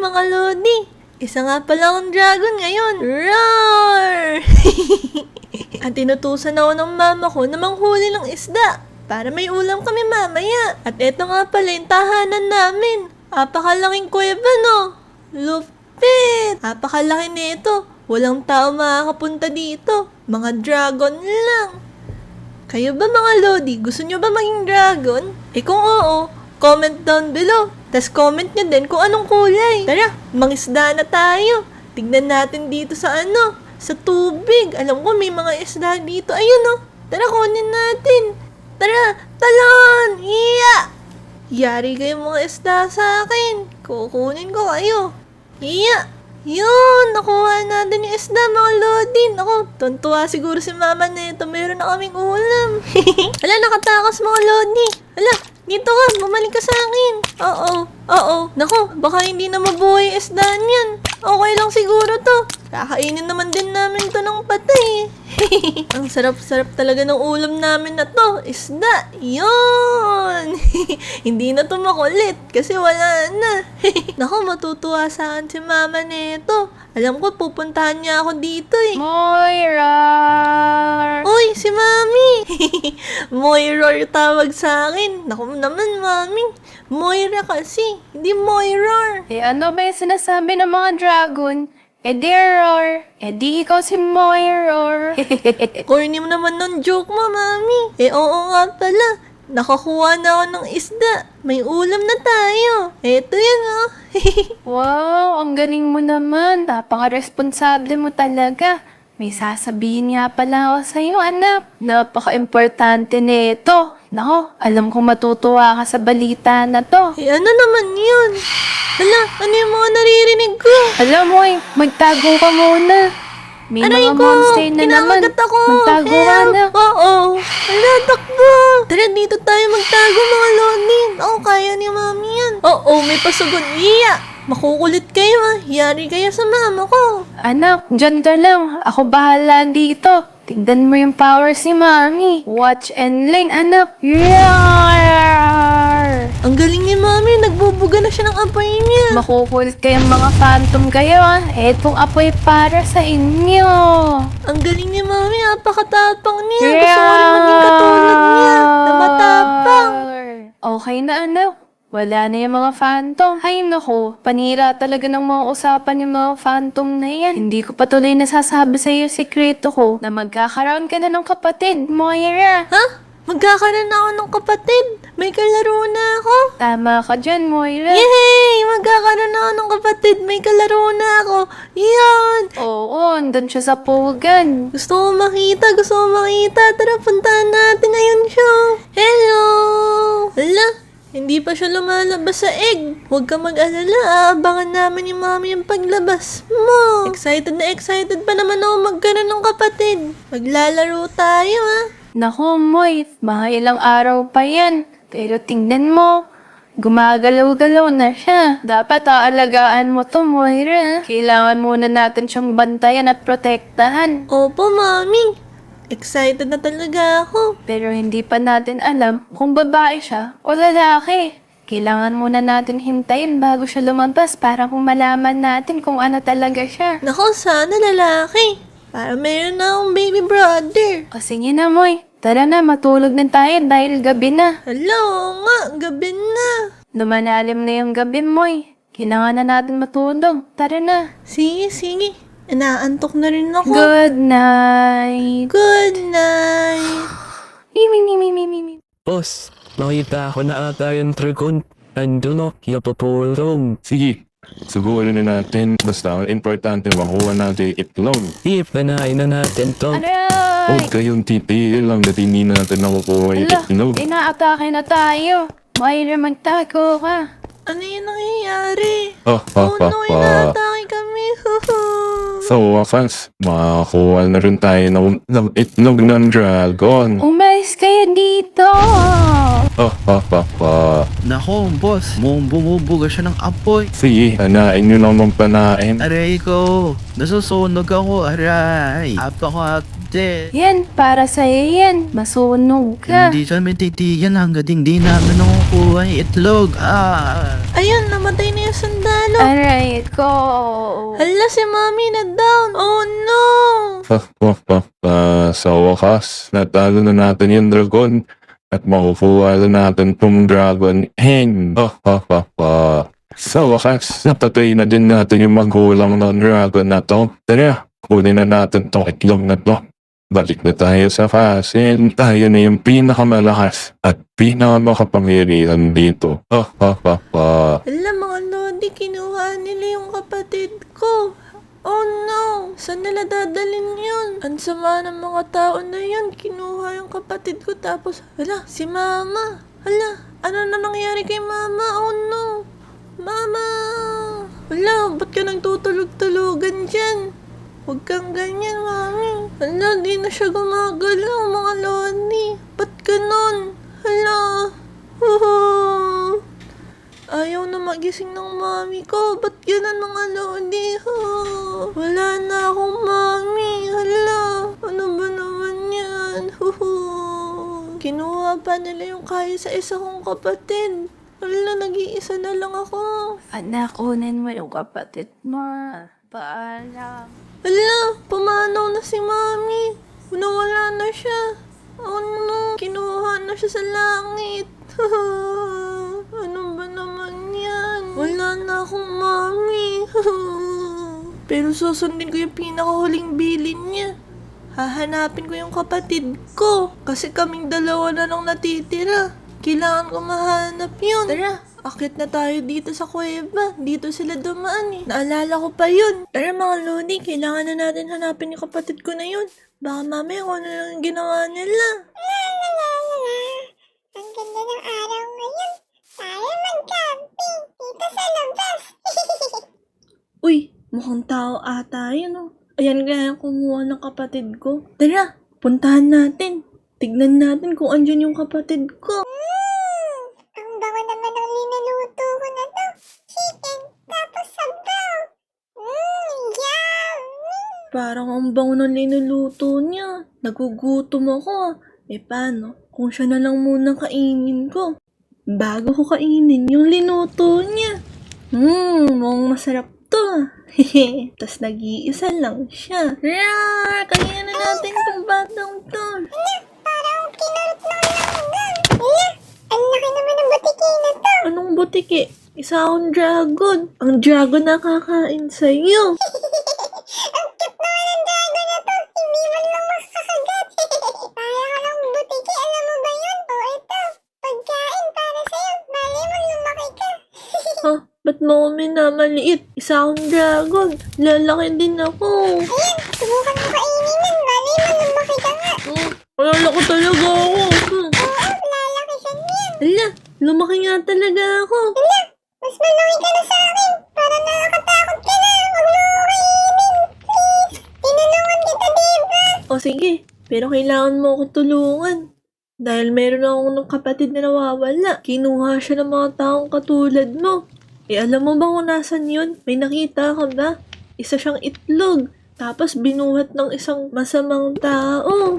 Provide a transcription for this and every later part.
mga lodi. Isa nga pala akong dragon ngayon. Roar! At tinutusan ako ng mama ko na manghuli ng isda para may ulam kami mamaya. At eto nga pala yung tahanan namin. Apakalaking kuweba, no? Lupit! Apakalaki nito. Walang tao makakapunta dito. Mga dragon lang. Kayo ba mga lodi? Gusto nyo ba maging dragon? Eh kung oo, comment down below. Tas comment nyo din kung anong kulay. Tara, mangisda na tayo. Tignan natin dito sa sa tubig. Alam ko may mga isda dito. Ayun oh. Tara, kunin natin. Tara, talon! Iya! Yari kayo mga isda sa akin. Kukunin ko kayo. Iya! Yun! Nakuha natin yung isda mga lodi. Ako, tuntua siguro si mama nito. Meron na kaming ulam. Hala, nakatakas mga lodi. Hala, dito ka. Bumalik ka sa akin. Oo. Naku, baka hindi na mabuhay yung isda niyan. Okay lang siguro to. Kakainin naman din namin to ng patay. Ang sarap-sarap talaga ng ulam namin na to. Isda. Yun. Hindi na to makulit kasi wala na. Naku, matutuwa sa akin si mama nito. Alam ko, pupuntahan niya ako dito eh. Moira! Uy, si mami. Moira tawag sa akin. Naku naman, mami. Moira kasi, hindi Moira. Eh ano ba yung sinasabi ng mga dragon? Eh di Roar. Eh di ikaw si Moira. Corny mo naman ng joke mo, mami. Eh oo nga pala. Nakakuha na ako ng isda. May ulam na tayo. Eto yan oh. Wow, ang galing mo naman. Napaka-responsable mo talaga. May sasabihin nga pala ako sa'yo, anak. Napaka-importante nito. Nako, alam kong matutuwa ka sa balita na to. Eh ano naman yun? Hala, ano yung mga naririnig ko? Alam mo magtago ka muna. May Aray mga ko! monster na naman. Kinakagat ako! Magtago ka na. Oo! Hala, takbo! Tara, dito tayo magtago mga lodi. Oo, kaya ni mami yan. Oo, may pasugod. Iya! Makukulit kayo ah. Yari kayo sa mama ko. Anak, dyan ka lang. Ako bahala dito. Tignan mo yung power si Mami. Watch and learn, anak. Roar! Ang galing ni mami. Nagbubuga na siya ng apoy niya. Makukulit kayong mga phantom kayo, ah. Etong apoy para sa inyo. Ang galing ni mami. Napakatapang niya. Gusto ko rin maging katulad niya. Na matapang. Okay na, anak. Wala na yung mga phantom. Ay nako, panira talaga ng mga usapan yung mga phantom na yan. Hindi ko patuloy nasasabi sa iyo sikreto ko na magkakaroon ka na ng kapatid, Moira. Ha? Magkakaroon na ako ng kapatid. May kalaro na ako. Tama ka dyan, Moira. Yay! Magkakaroon na ako ng kapatid. May kalaro na ako. Yan! Oo, andun siya sa pugan. Gusto ko makita. Tara, puntahan natin ngayon siya. Hello! Hala, hindi pa siya lumalabas sa egg. Huwag ka mag-alala. Aabangan namin yung mami yung paglabas mo. Excited pa naman ako magkaroon ng kapatid. Maglalaro tayo Naku, Moy, mga ilang araw pa yan. Pero tingnan mo, gumagalaw-galaw na siya. Dapat aalagaan mo to, Moira. Kailangan muna natin siyang bantayan at protektahan. Opo, mami. Excited na talaga ako. Pero hindi pa natin alam kung babae siya o lalaki. Kailangan muna natin hintayin bago siya lumabas para kung malaman natin kung ano talaga siya. Nako, sana lalaki. Para meron na akong baby brother. O sige na, Moy. Tara na, matulog na tayo dahil gabi na. Hello nga, gabi na. Lumalalim na yung gabi, Moy. Kailangan na natin matulog. Tara na. Sige. Inaantok na rin ako. Good night. Good night. Mimi. Boss, nakita ko na ata yung dragon. Andun o, yapapulong. Sige, sugurin na natin. Basta ang importante makuha natin itlog. Ipanain na natin to. Aray! Huwag kayong titigil lang na hindi natin nakukuha yung Ala, itlog. inaatake na tayo. Mayroon magtago ka. Ano yung nangyayari? Oh no, Inaatake kami. Sa wakas, makakuha na rin tayo ng itlog ng dragon. Umalis kayo dito. Nako, boss. Bumubuga siya ng apoy. Sige, hanain nyo naman panain. Aray ko. Nasusunog ako, aray. Apakakti. ate. Yan, para sa'yo yan. Masunog ka. Hindi siya may titigan hanggang hindi namin nakukuha yung itlog. Ayun, namatay na yung sundalo. Aray ko. Hala, si Mami na down. Oh no! Sa wakas, natalo na natin yung dragon at makukuha na natin tong dragon hen. Sa wakas, natatay na din natin yung magulang ng dragon na to. Tara, kunin na natin tong itlog na to. Balik na tayo sa fasin. Tayo na yung pinakamalakas at pinakamakapangyarihan dito. Hala, mga lodi, kinuha nila yung kapatid ko. Oh no! Saan nila dadalhin yun? Ang sama ng mga tao na yun. Kinuha yung kapatid ko tapos, hala, si Mama. Hala, ano na nangyari kay Mama? Oh no! Mama! Hala, ba't ka nagtutulog-tulugan dyan? Huwag kang ganyan, Mami. Hala, di na siya gumagalaw, mga lodi. Ba't ganon? Hala. Ayaw na magising ng mami ko. Ba't ganun, mga lodi? Wala na akong mami. Hala. Ano ba naman yan? Kinuha pa nila yung kaya sa isa kong kapatid. Hala, nag-iisa na lang ako. Anak, kunin mo yung kapatid mo. Paalam. Hala, pumanaw na si mami. Nawala na siya. Oh no, kinuha na siya sa langit. Ano ba naman yan? Wala na akong mami. Pero susundin ko yung pinakahuling bilin niya. Hahanapin ko yung kapatid ko. Kasi kaming dalawa na lang natitira. Kailangan ko mahanap yun. Tara, akit na tayo dito sa kuweba. Dito sila dumaan eh. Naalala ko pa yun. Tara mga lodi, kailangan na natin hanapin yung kapatid ko na yun. Baka mamaya kung ano lang yung ginawa nila. Ang ganda ng araw ngayon. Tayo mag-camping dito sa labas. Uy, mukhang tao ata yun oh. Ayan kaya kumuha ng kapatid ko. Tara, puntahan natin. Tignan natin kung andyan yung kapatid ko. Ang bango naman ng linuluto ko na to. Chicken, tapos sabaw. Yummy! Parang ang bango ng linuluto niya. Nagugutom ako ah. Paano? Kung siya na lang muna kainin ko. Bago ko kainin yung linuto niya. Mukhang masarap to ah. Tas nag-iisa lang siya. Rar! Kaya na natin itong batang to. Parang kinurot ng langgam. Ang laki naman ng butiki na to. Anong butiki? Isa akong dragon. Ang dragon na kakain sa'yo. Ang cute naman ng dragon na to. Hindi man lang makakagat. Para ka lang butiki. Alam mo ba yun? O ito, pagkain para sa'yo. Bali mo lumaki ka. Ha? Ba't mo ako minamaliit? Isa akong dragon. Lalaki din ako. Ayan, subukan mo kainin yan. Bali mo lumaki ka nga. Lalaki talaga ako. Oo, lalaki ka niyan. Ala, lumaki nga talaga ako. Mas malaki ka na sa akin. Para nakakatakot ka na. Huwag mo ako kainin. Please. Tinulungan kita, diba? O sige, pero kailangan mo ako tulungan. Dahil meron akong kapatid na nawawala. Kinuha siya ng mga taong katulad mo. Alam mo ba kung nasan yun? May nakita ka ba? Isa siyang itlog. Tapos binuhat ng isang masamang tao.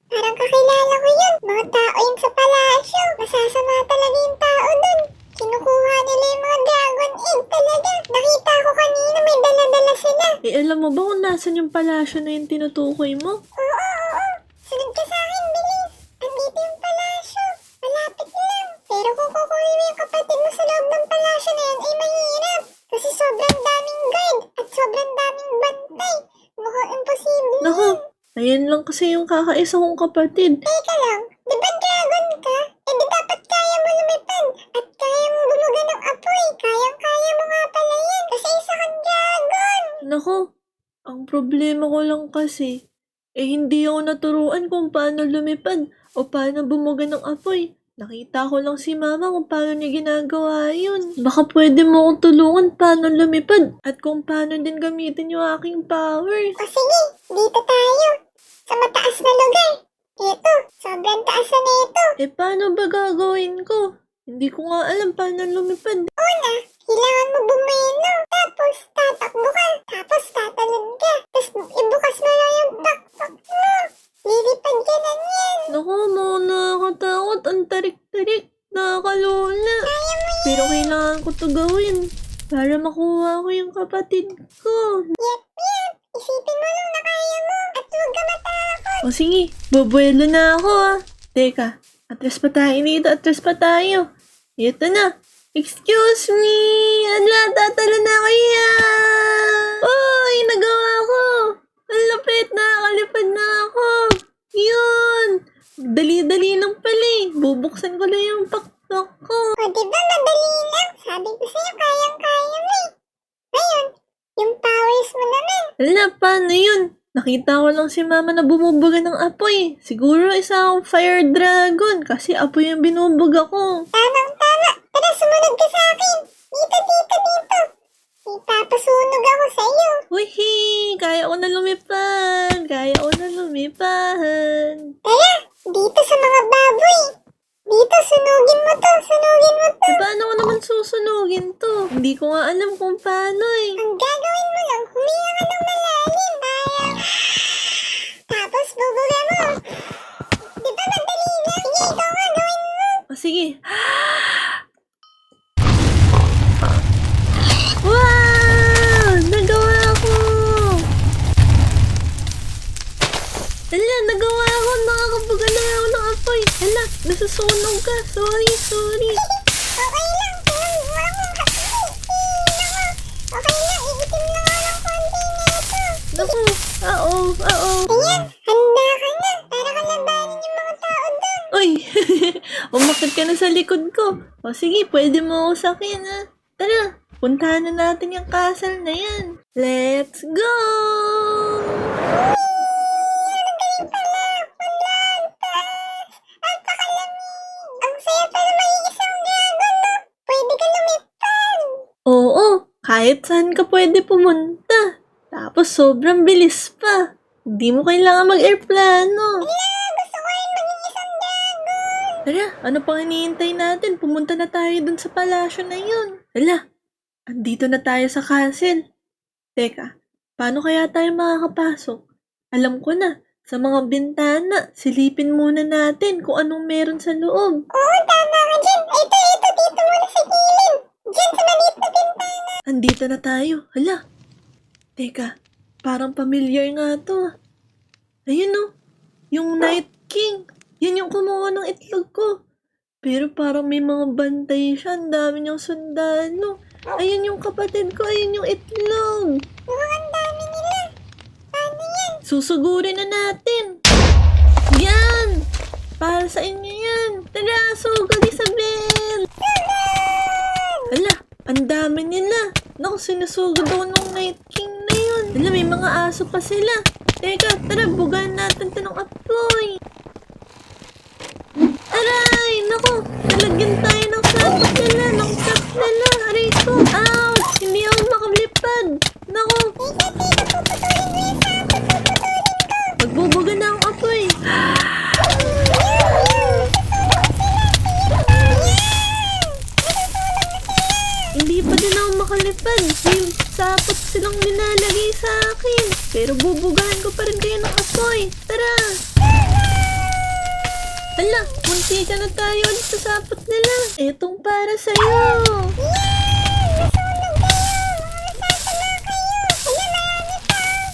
Parang kakilala ko yun. Mga tao yun sa palasyo. Masasama talaga yung tao dun. Kinukuha nila yung mga dragon egg talaga. Nakita ko kanina may dala-dala sila. Alam mo ba kung nasan yung palasyo na yung tinutukoy mo? Oo. Sunod ka sa akin, bilis. Andito yung palasyo. Malapit lang. Pero kung kukunin mo yung kapatid mo sa loob ng palasyo na yan, ay mahirap. Kasi sobrang daming guard at sobrang daming bantay. Mukhang imposible. Naku, ayan lang kasi yung kakaisa kong kapatid. Teka lang, di ba dragon ka? Eh di dapat kaya mo lumipad at kaya mo bumuga ng apoy. Kayang-kaya mo nga pala yan kasi isa kang dragon. Naku, ang problema ko lang kasi, hindi ako naturuan kung paano lumipad o paano bumuga ng apoy. Nakita ko lang si mama kung paano niya ginagawa yun. Baka pwede mo akong tulungan paano lumipad at kung paano din gamitin yung aking powers. O sige, dito tayo. Sa mataas na lugar. Ito, sobrang taas na nito. Paano ba gagawin ko? Hindi ko nga alam paano lumipad. Una, kailangan mo bumeno. Tapos, tatakbo ka. Tapos, tatalon ka. Tapos, ibukas mo lang yung backpack mo. to gawin para makuha ko yung kapatid ko. Yep. Isipin mo lang na kaya mo at huwag ka matakot. O sige, bubuelo na ako ah. Teka, atras pa tayo dito, atras pa tayo. Ito na. Excuse me! Ala, tatalo na ako yan! Uy, nagawa ko! Ang lapit, nakakalipad na ako! Yun! Dali-dali lang pala eh. Bubuksan ko lang yung pakpak ko. O diba madali lang? Sabi ko sa'yo kayang-kaya mo eh. Ngayon, yung powers mo naman. Ala, paano yun? Nakita ko lang si mama na bumubuga ng apoy. Siguro isa akong fire dragon kasi apoy yung binubuga ko. Tamang-tama. Tara, sumunod ka sa akin. Dito. Ipapasunog ako sa'yo. Wihi! Kaya ko na lumipad! Tara, dito sa mga baboy. Dito, sunugin mo to. Eh, paano ko naman susunugin to? Hindi ko nga alam kung paano eh. Ang gagawin mo lang, huminga ka ng malalim. Parang... Tapos bubuga mo. Diba madali lang? Sige, ikaw nga gawin mo. O sige. Wow! Nagawa ko! Hala, nagawa ko! Nakakabuga na ako ng apoy! Hala, nasusunog ka! Sorry! Okay lang, pinagawa mo kasi. Okay lang, iitim lang ako ng konti nito. Naku! Oo! Ayan, handa ka na. Para kalabanin yung mga tao doon. Uy! Umakit ka na sa likod ko. O sige, pwede mo ako sakin ha. Tara, puntahan na natin yung castle na yan. Let's go! Ang saya pala may isang dragon, no? Pwede ka lumipad. Oo, kahit saan ka pwede pumunta. Tapos sobrang bilis pa. Hindi mo kailangan mag-airplano. Gusto ko rin maging isang dragon. Tara, ano pang hinihintay natin? Pumunta na tayo dun sa palasyo na yun. Hala, andito na tayo sa castle. Teka, paano kaya tayo makakapasok? Alam ko na, sa mga bintana, silipin muna natin kung anong meron sa loob. Oo, tama ka dyan. Ito, dito muna sa gilid. Dyan sa maliit na bintana. Andito na tayo. Hala, teka, parang familiar nga to. Ayun oh, yung Night King. Yan yung kumuha ng itlog ko. Pero parang may mga bantay siya. Ang dami niyang sundalo. Ayun yung kapatid ko. Ayun yung itlog. Mukhang ang dami nila. Paano yan? Susugurin na natin. Yan! Para sa inyo yan. Tara, sugod Isabel! Hala, ang dami nila. Naku, sinusugod ako ng Night King na yun. Hala, may mga aso pa sila. Teka, tara, bugaan natin ito ng apoy. Aray! Naku! Nalagyan tayo ng sapot nila! Ng trap nila! Aray ko! Ouch! Hindi ako makalipad! Naku! Magbubuga na ang apoy! Hindi pa din ako makalipad! May sapot silang nilalagay sa akin! Pero bubugahan ko pa rin kayo ng apoy! Tara! Hala, munti ka na tayo ulit sa sapot nila. Etong para sa'yo.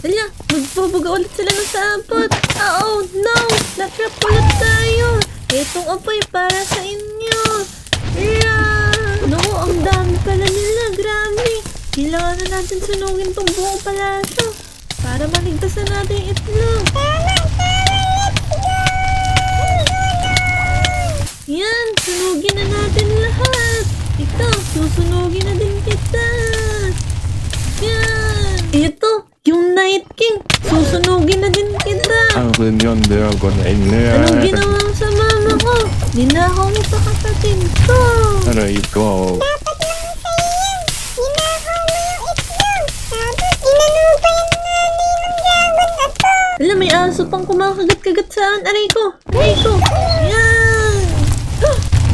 Hala, magbubuga ulit sila ng sapot. Oh no, natrap ulit tayo. Etong apoy para sa inyo. Hala, naku, ang dami pala nila. Grabe. Kailangan na natin sunugin tong buong palasyo para maligtas na natin yung itlog. Yan, sunugin na natin lahat. Ito, susunugin na din kita. Yan. Ito, yung Night King. Susunugin na din kita. Ang yung dragon ay Anong ginawa mo sa mama ko? Ninakaw mo sa kapatid ko. Aray ko. Dapat lang sa'yo yan. Ninakaw mo yung itlog. Tapos inano pa yung nanay ng dragon na to. Alam, may aso pang kumakagat-kagat saan. Aray ko. Yan.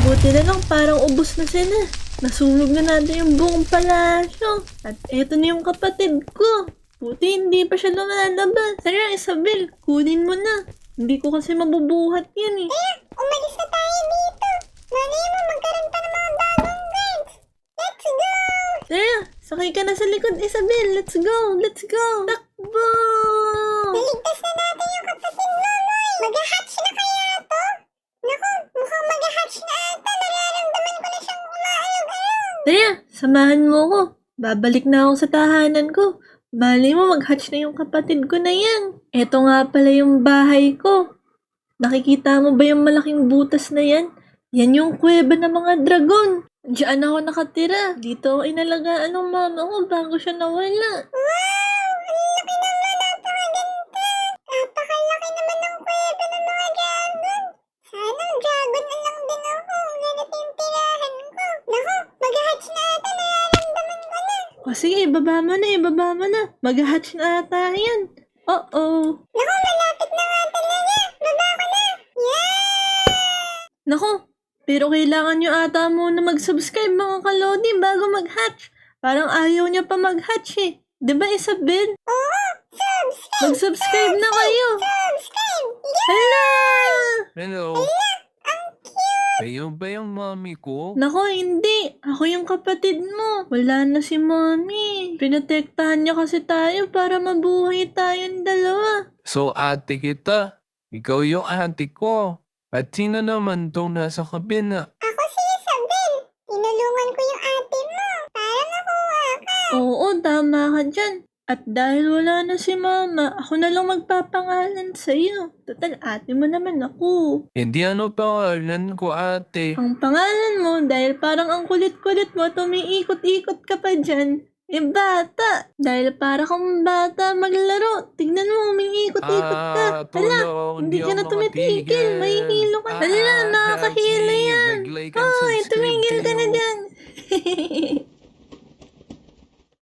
Buti na lang, parang ubos na sila. Nasunog na natin yung buong palasyo. At eto na yung kapatid ko. Buti hindi pa siya lumalabas. Tara, Isabel, kunin mo na. Hindi ko kasi mabubuhat yan eh. Umalis na tayo dito. Malay mo magkaroon pa ng mga bagong guards. Let's Let's go! Tara, sakay ka na sa likod, Isabel. Let's go! Let's go! Takbo! Naligtas na natin yung kapatid mo, Noy! Mag-hatch na kaya to? Naku, mukhang mag-hatch na ata. Nararamdaman ko na siyang umaalog-alog. Tara, samahan mo ko. Babalik na ako sa tahanan ko. Bali mo, mag-hatch na yung kapatid ko na yan. Eto nga pala yung bahay ko. Nakikita mo ba yung malaking butas na yan? Yan yung kuweba ng mga dragon. Diyan ako nakatira. Dito ako inalagaan ng mama ko bago siya nawala. Wow! Ang laki naman, napakaganda! Napakalaki naman ng kuweba ng mga dragon. Sana dragon na lang din ako. Ganito yung tirahan ko. Naku, mag-hatch na ata. Nararamdaman ko na. O sige, ibaba mo na, ibaba mo na. Mag-hatch na ata yan. Uh-oh. Naku, malapit na nga talaga. Baba ko na. Yeah! Naku, pero kailangan nyo ata muna mag-subscribe mga kalodi bago mag-hatch. Parang ayaw niya pa mag-hatch eh. Diba Isabel? Oo, subscribe! Mag-subscribe na kayo. Subscribe! Hala! Hello. Kayo ba yung mami ko? Nako, hindi. Ako yung kapatid mo. Wala na si mommy. Pinotektahan niya kasi tayo para mabuhay tayong dalawa. So ate kita. Ikaw yung ate ko. At sino naman tong nasa kabina? Ako si Isabel. Tinulungan ko yung ate mo para makuha ka. Oo, tama ka dyan. At dahil wala na si mama, ako na lang magpapangalan sa'yo. Total, ate mo naman ako. Hindi ano pangalan ko ate. Ang pangalan mo, dahil parang ang kulit-kulit mo, tumiikot-ikot ka pa dyan. Bata. Dahil para kang bata maglaro. Tignan mo, umiikot-ikot ka. Hala, hindi ka na tumitigil. May hilo ka. Hala, nakakahilo yan. Mag-like and Hoy, subscribe tumigil ka na kayo. dyan.